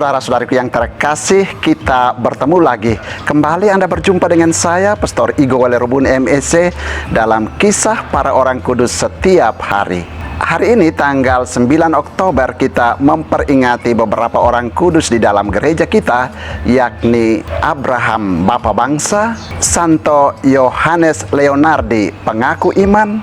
Saudara-saudariku yang terkasih, kita bertemu lagi. Kembali Anda berjumpa dengan saya, Pastor Igo Walerubun MEC, dalam Kisah Para Orang Kudus Setiap Hari. Hari ini tanggal 9 Oktober kita memperingati beberapa orang kudus di dalam gereja kita, yakni Abraham Bapa Bangsa, Santo Yohanes Leonardi pengaku iman,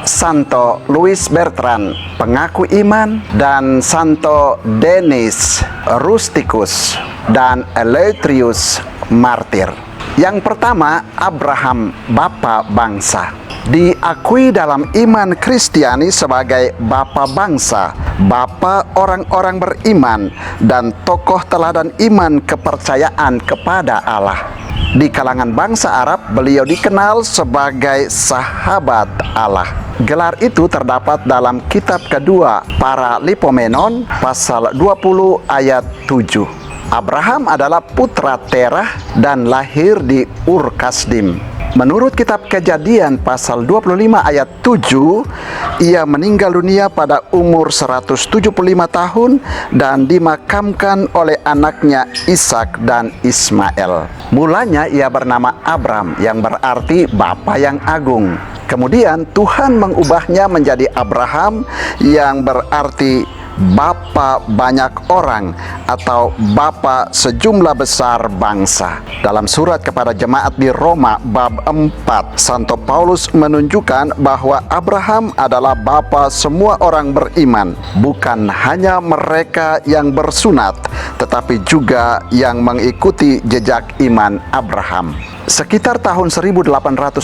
Santo Louis Bertrand pengaku iman, dan Santo Denis Rusticus dan Eleutherius martir. Yang pertama, Abraham Bapa Bangsa. Diakui dalam iman Kristiani sebagai bapa bangsa, bapa orang-orang beriman, dan tokoh teladan iman kepercayaan kepada Allah. Di kalangan bangsa Arab, beliau dikenal sebagai sahabat Allah. Gelar itu terdapat dalam kitab kedua Paralipomenon pasal 20 ayat 7. Abraham adalah putra Terah dan lahir di Ur Kasdim. Menurut kitab Kejadian pasal 25 ayat 7, ia meninggal dunia pada umur 175 tahun dan dimakamkan oleh anaknya Ishak dan Ismail. Mulanya ia bernama Abram, yang berarti Bapa yang Agung. Kemudian Tuhan mengubahnya menjadi Abraham, yang berarti Bapa banyak orang atau Bapa sejumlah besar bangsa. Dalam surat kepada jemaat di Roma bab 4, Santo Paulus menunjukkan bahwa Abraham adalah bapa semua orang beriman, bukan hanya mereka yang bersunat, tetapi juga yang mengikuti jejak iman Abraham. Sekitar tahun 1850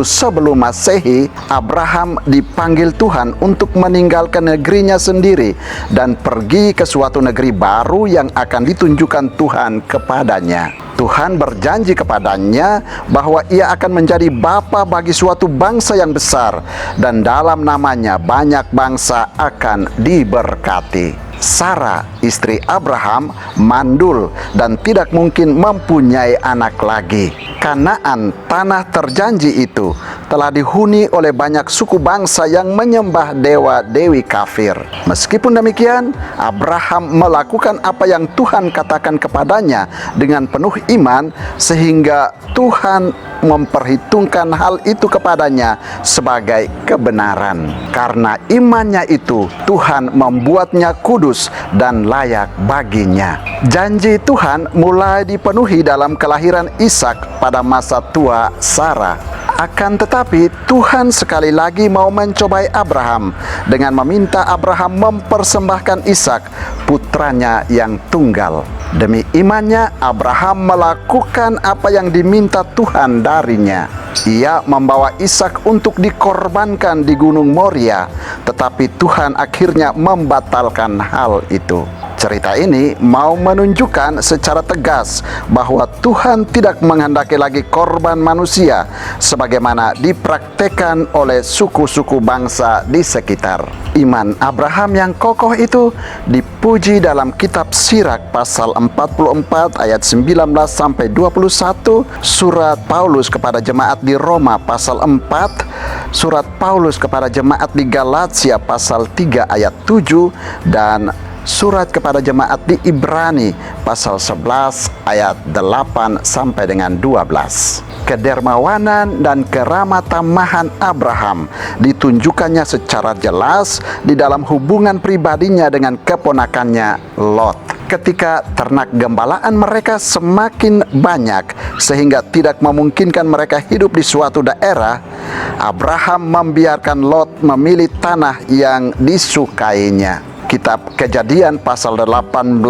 sebelum Masehi, Abraham dipanggil Tuhan untuk meninggalkan negerinya sendiri dan pergi ke suatu negeri baru yang akan ditunjukkan Tuhan kepadanya. Tuhan berjanji kepadanya bahwa ia akan menjadi bapa bagi suatu bangsa yang besar, dan dalam namanya banyak bangsa akan diberkati. Sarah, istri Abraham, mandul dan tidak mungkin mempunyai anak lagi. Kanaan, tanah terjanji itu, telah dihuni oleh banyak suku bangsa yang menyembah dewa-dewi kafir. Meskipun demikian, Abraham melakukan apa yang Tuhan katakan kepadanya dengan penuh iman, sehingga Tuhan memperhitungkan hal itu kepadanya sebagai kebenaran. Karena imannya itu, Tuhan membuatnya kudus dan layak baginya. Janji Tuhan mulai dipenuhi dalam kelahiran Ishak pada masa tua Sarah. Akan tetapi Tuhan sekali lagi mau mencobai Abraham dengan meminta Abraham mempersembahkan Ishak, putranya yang tunggal. Demi imannya, Abraham melakukan apa yang diminta Tuhan darinya. Ia membawa Ishak untuk dikorbankan di Gunung Moria, tetapi Tuhan akhirnya membatalkan hal itu. Cerita ini mau menunjukkan secara tegas bahwa Tuhan tidak menghendaki lagi korban manusia sebagaimana dipraktekkan oleh suku-suku bangsa di sekitar. Iman Abraham yang kokoh itu dipuji dalam kitab Sirak pasal 44 ayat 19 sampai 21, surat Paulus kepada jemaat di Roma pasal 4, surat Paulus kepada jemaat di Galatia pasal 3 ayat 7, dan surat kepada jemaat di Ibrani pasal 11 ayat 8 sampai dengan 12. Kedermawanan dan keramatamahan Abraham ditunjukkannya secara jelas di dalam hubungan pribadinya dengan keponakannya Lot. Ketika ternak gembalaan mereka semakin banyak sehingga tidak memungkinkan mereka hidup di suatu daerah, Abraham membiarkan Lot memilih tanah yang disukainya. Kitab Kejadian pasal 18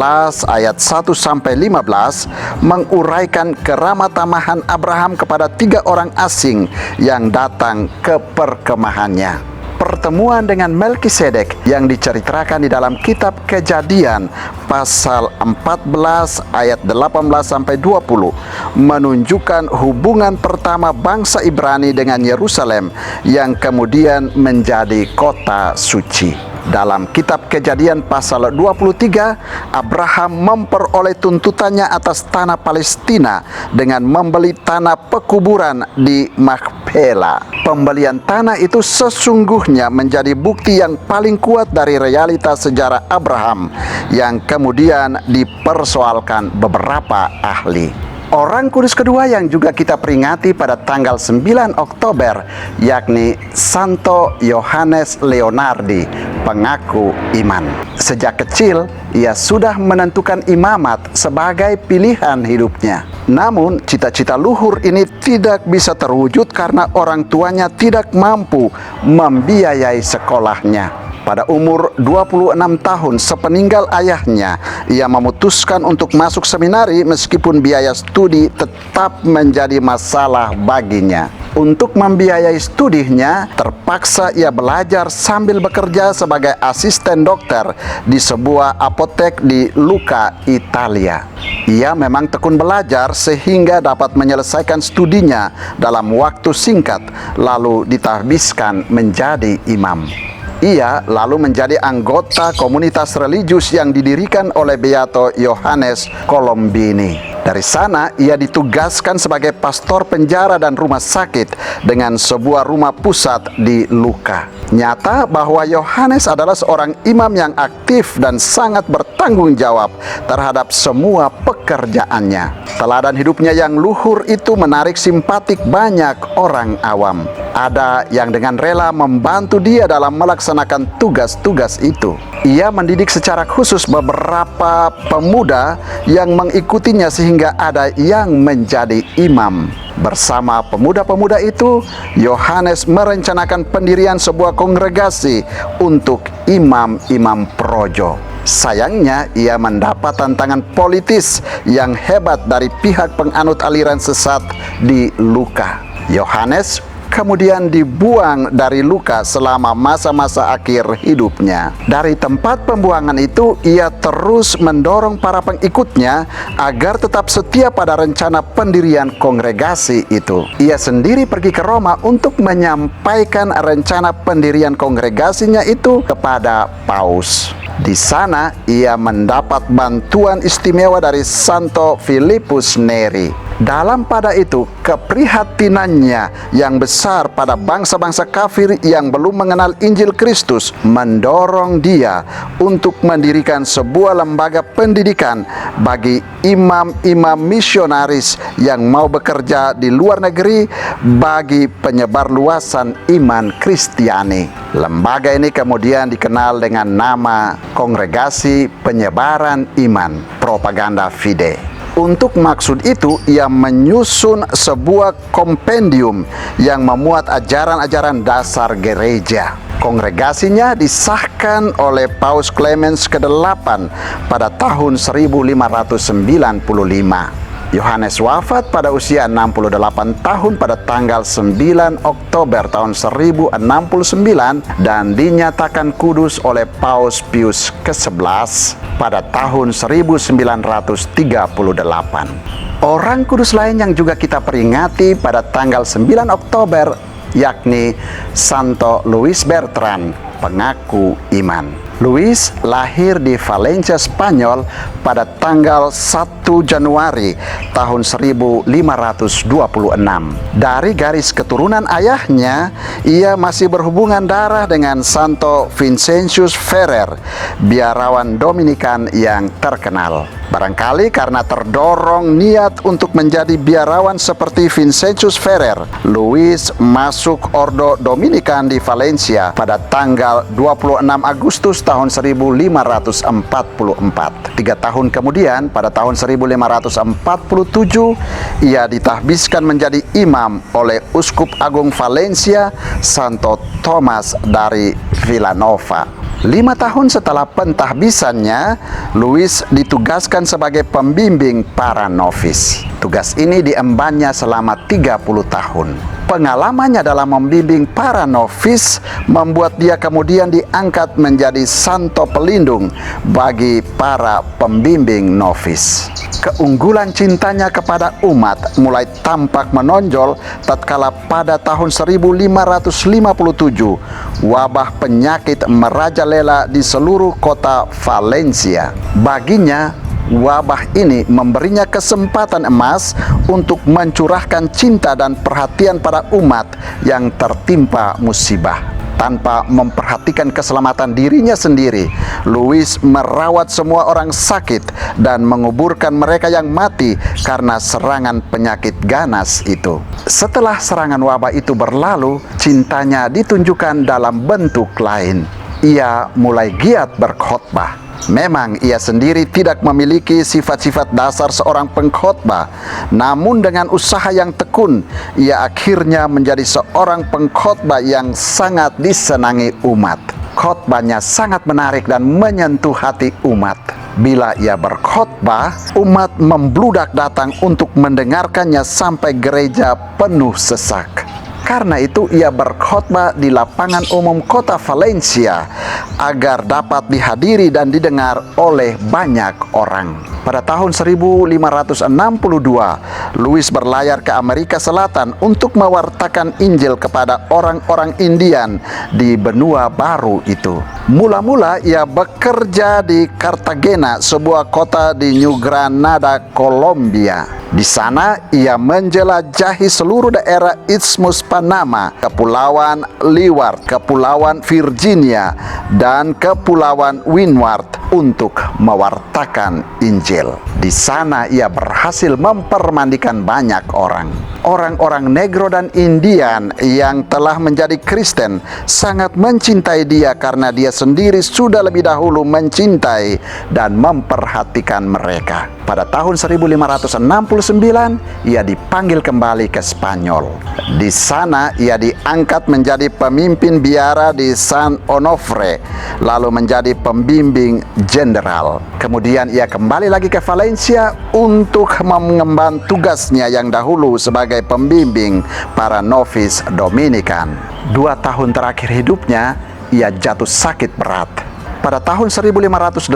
ayat 1 sampai 15 menguraikan keramatamahan Abraham kepada 3 orang asing yang datang ke perkemahannya. Pertemuan dengan Melkisedek yang diceritakan di dalam kitab Kejadian pasal 14 ayat 18 sampai 20 menunjukkan hubungan pertama bangsa Ibrani dengan Yerusalem yang kemudian menjadi kota suci. Dalam kitab Kejadian pasal 23, Abraham memperoleh tuntutannya atas tanah Palestina dengan membeli tanah pekuburan di Makpela Makpela. Pembelian tanah itu sesungguhnya menjadi bukti yang paling kuat dari realitas sejarah Abraham yang kemudian dipersoalkan beberapa ahli. Orang kudus kedua yang juga kita peringati pada tanggal 9 Oktober yakni Santo Yohanes Leonardi, pengaku iman. Sejak kecil ia sudah menentukan imamat sebagai pilihan hidupnya. Namun cita-cita luhur ini tidak bisa terwujud karena orang tuanya tidak mampu membiayai sekolahnya. Pada umur 26 tahun sepeninggal ayahnya, ia memutuskan untuk masuk seminari meskipun biaya studi tetap menjadi masalah baginya. Untuk membiayai studinya, terpaksa ia belajar sambil bekerja sebagai asisten dokter di sebuah apotek di Lucca, Italia. Ia memang tekun belajar sehingga dapat menyelesaikan studinya dalam waktu singkat, lalu ditahbiskan menjadi imam. Ia lalu menjadi anggota komunitas religius yang didirikan oleh Beato Yohanes Colombini. Dari sana, ia ditugaskan sebagai pastor penjara dan rumah sakit dengan sebuah rumah pusat di Lucca. Nyata bahwa Yohanes adalah seorang imam yang aktif dan sangat bertanggung jawab terhadap semua pekerjaannya. Teladan hidupnya yang luhur itu menarik simpatik banyak orang awam. Ada yang dengan rela membantu dia dalam melaksanakan tugas-tugas itu. Ia mendidik secara khusus beberapa pemuda yang mengikutinya sehingga ada yang menjadi imam. Bersama pemuda-pemuda itu, Yohanes merencanakan pendirian sebuah kongregasi untuk imam-imam projo. Sayangnya, ia mendapat tantangan politis yang hebat dari pihak penganut aliran sesat di Lucca. Yohanes kemudian dibuang dari Lucca selama masa-masa akhir hidupnya. Dari tempat pembuangan itu, ia terus mendorong para pengikutnya agar tetap setia pada rencana pendirian kongregasi itu. Ia sendiri pergi ke Roma untuk menyampaikan rencana pendirian kongregasinya itu kepada Paus. Di sana, ia mendapat bantuan istimewa dari Santo Filipus Neri. Dalam pada itu, keprihatinannya yang besar pada bangsa-bangsa kafir yang belum mengenal Injil Kristus mendorong dia untuk mendirikan sebuah lembaga pendidikan bagi imam-imam misionaris yang mau bekerja di luar negeri bagi penyebar luasan iman Kristiani. Lembaga ini kemudian dikenal dengan nama Kongregasi Penyebaran Iman, Propaganda Fide. Untuk maksud itu, ia menyusun sebuah kompendium yang memuat ajaran-ajaran dasar gereja. Kongregasinya disahkan oleh Paus Clemens ke-8 pada tahun 1595. Yohanes wafat pada usia 68 tahun pada tanggal 9 Oktober tahun 1069 dan dinyatakan kudus oleh Paus Pius ke-11 pada tahun 1938. Orang kudus lain yang juga kita peringati pada tanggal 9 Oktober yakni Santo Luis Bertrand, pengaku iman. Luis lahir di Valencia, Spanyol pada tanggal 1 Januari tahun 1526. Dari garis keturunan ayahnya, ia masih berhubungan darah dengan Santo Vincentius Ferrer, biarawan Dominikan yang terkenal. Barangkali karena terdorong niat untuk menjadi biarawan seperti Vincentius Ferrer, Luis masuk Ordo Dominikan di Valencia pada tanggal 26 Agustus tahun 1544. 3 tahun kemudian, pada tahun 1547, ia ditahbiskan menjadi imam oleh Uskup Agung Valencia, Santo Thomas dari Villanova. 5 tahun setelah pentahbisannya, Luis ditugaskan sebagai pembimbing para novis. Tugas ini diembannya selama 30 tahun. Pengalamannya dalam membimbing para novis membuat dia kemudian diangkat menjadi santo pelindung bagi para pembimbing novis. Keunggulan cintanya kepada umat mulai tampak menonjol tatkala pada tahun 1557 wabah penyakit merajalela di seluruh kota Valencia. Baginya, Wabah ini memberinya kesempatan emas untuk mencurahkan cinta dan perhatian pada umat yang tertimpa musibah. Tanpa memperhatikan keselamatan dirinya sendiri, Louis merawat semua orang sakit dan menguburkan mereka yang mati karena serangan penyakit ganas itu. Setelah serangan wabah itu berlalu, cintanya ditunjukkan dalam bentuk lain. Ia mulai giat berkhotbah. Memang ia sendiri tidak memiliki sifat-sifat dasar seorang pengkhotbah, namun dengan usaha yang tekun, ia akhirnya menjadi seorang pengkhotbah yang sangat disenangi umat. Khotbahnya sangat menarik dan menyentuh hati umat. Bila ia berkhotbah, umat membludak datang untuk mendengarkannya sampai gereja penuh sesak. Karena itu ia berkhotbah di lapangan umum kota Valencia agar dapat dihadiri dan didengar oleh banyak orang. Pada tahun 1562, Louis berlayar ke Amerika Selatan untuk mewartakan Injil kepada orang-orang Indian di benua baru itu. Mula-mula ia bekerja di Cartagena, sebuah kota di New Granada, Kolombia. Di sana ia menjelajahi seluruh daerah Isthmus Panama, Kepulauan Leeward, Kepulauan Virginia, dan Kepulauan Windward untuk mewartakan Injil. Di sana ia berhasil mempermandikan banyak orang. Orang-orang Negro dan Indian yang telah menjadi Kristen sangat mencintai dia karena dia sendiri sudah lebih dahulu mencintai dan memperhatikan mereka. Pada tahun 1569, ia dipanggil kembali ke Spanyol. Di sana ia diangkat menjadi pemimpin biara di San Onofre, lalu menjadi pembimbing jenderal. Kemudian ia kembali lagi ke Valencia untuk mengemban tugasnya yang dahulu sebagai pembimbing para novis Dominikan. 2 tahun terakhir hidupnya, ia jatuh sakit berat. Pada tahun 1580,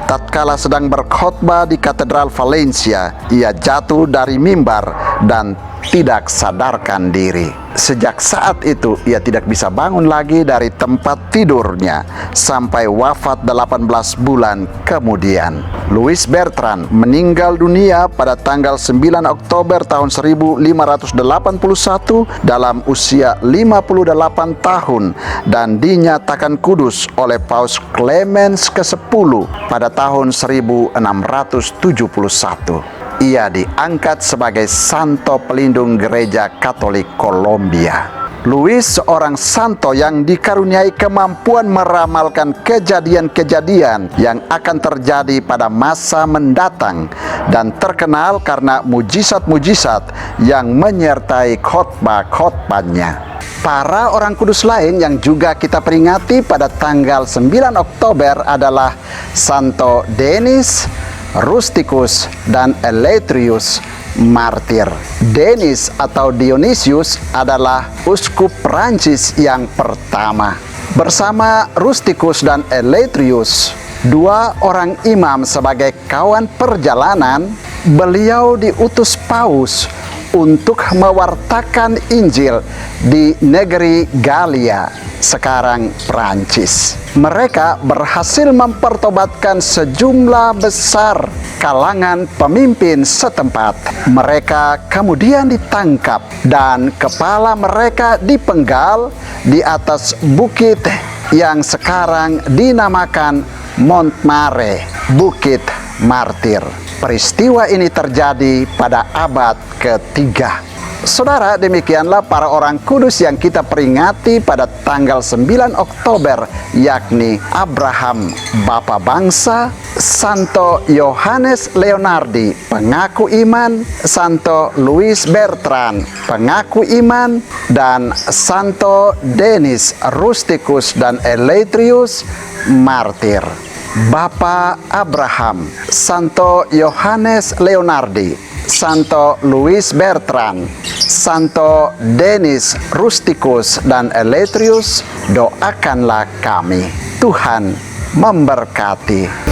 tatkala sedang berkhotbah di Katedral Valencia, ia jatuh dari mimbar dan tidak sadarkan diri. Sejak saat itu ia tidak bisa bangun lagi dari tempat tidurnya sampai wafat 18 bulan kemudian. Louis Bertrand meninggal dunia pada tanggal 9 Oktober tahun 1581 dalam usia 58 tahun dan dinyatakan kudus oleh Paus Clemens ke-10 pada tahun 1671. Ia diangkat sebagai santo pelindung gereja Katolik Kolombia. Louis seorang santo yang dikaruniai kemampuan meramalkan kejadian-kejadian yang akan terjadi pada masa mendatang dan terkenal karena mujizat-mujizat yang menyertai khotbah-khotbahnya. Para orang kudus lain yang juga kita peringati pada tanggal 9 Oktober adalah Santo Denis, Rusticus, dan Eletrius martir. Denis atau Dionysius adalah uskup Prancis yang pertama. Bersama Rusticus dan Eletrius, 2 orang imam sebagai kawan perjalanan, beliau diutus Paus untuk mewartakan Injil di negeri Galia, sekarang Prancis. Mereka berhasil mempertobatkan sejumlah besar kalangan pemimpin setempat. Mereka kemudian ditangkap dan kepala mereka dipenggal di atas bukit yang sekarang dinamakan Montmare, Bukit Martir. Peristiwa ini terjadi pada abad ketiga. Saudara, demikianlah para orang kudus yang kita peringati pada tanggal 9 Oktober, yakni Abraham, Bapa Bangsa, Santo Yohanes Leonardi, pengaku iman, Santo Louis Bertrand, pengaku iman, dan Santo Denis, Rusticus, dan Eletrius, martir. Bapa Abraham, Santo Yohanes Leonardi, Santo Louis Bertrand, Santo Denis, Rusticus, dan Eletrius, doakanlah kami. Tuhan memberkati.